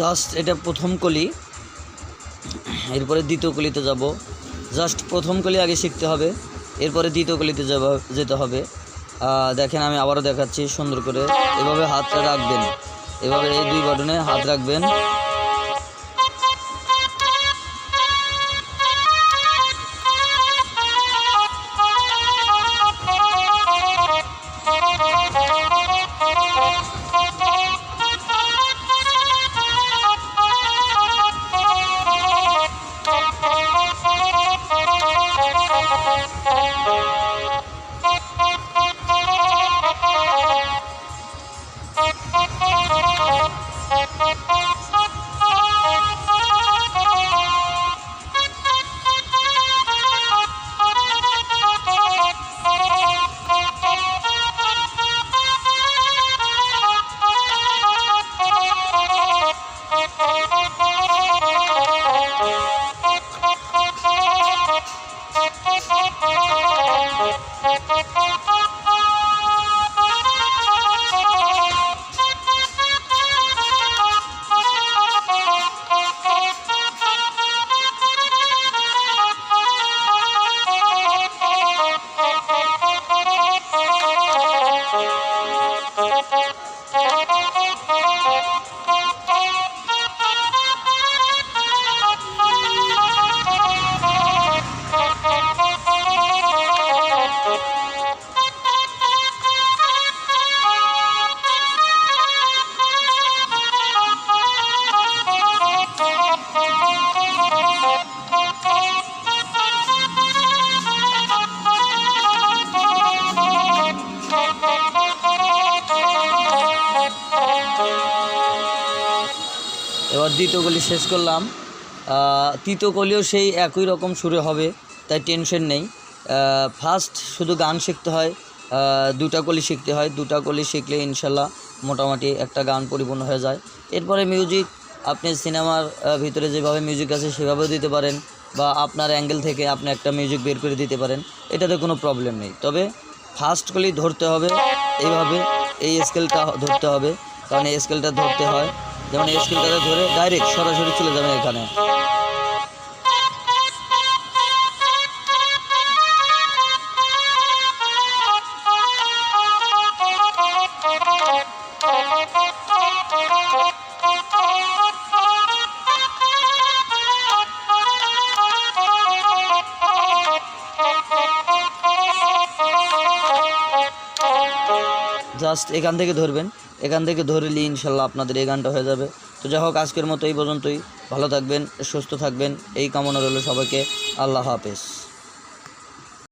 Just এটা প্রথম কলি, এরপরে দ্বিতীয় কলিতে যাব। জাস্ট প্রথম কলি আগে শিখতে হবে, এরপরে দ্বিতীয় কলিতে যেতে হবে। দেখেন আমি আবারও দেখাচ্ছি সুন্দর করে। এভাবে হাতটা রাখবেন, এভাবে এই দুই বাটনে হাত রাখবেন। এবার দ্বিতীয় কলি শেষ করলাম। তৃতীয় কলিও সেই একই রকম সুরে হবে, তাই টেনশন নেই। ফার্স্ট শুধু গান শিখতে হয়, দুটা কলি শিখতে হয়। দুটা কলি শিখলে ইনশাল্লাহ মোটামুটি একটা গান পরিপূর্ণ হয়ে যায়। এরপরে মিউজিক আপনি সিনেমার ভিতরে যেভাবে মিউজিক আছে সেভাবেও দিতে পারেন, বা আপনার অ্যাঙ্গেল থেকে আপনি একটা মিউজিক বের করে দিতে পারেন, এটাতে কোনো প্রবলেম নেই। তবে ফার্স্ট কলি ধরতে হবে এইভাবে, এই স্কেলটা ধরতে হবে, কারণ এই স্কেলটা ধরতে হয়। যেমন এই স্কেলটাতে ধরে ডাইরেক্ট সরাসরি চলে যাবে এখানে। জাস্ট এখান থেকে ধরবেন, এখান থেকে ধরলে ইনশাল্লাহ আপনাদের এই গানটা হয়ে যাবে। তো যাই হোক, আজকের মতো এই পর্যন্তই। ভালো থাকবেন, সুস্থ থাকবেন, এই কামনা রইল সবাইকে। আল্লাহ হাফেজ।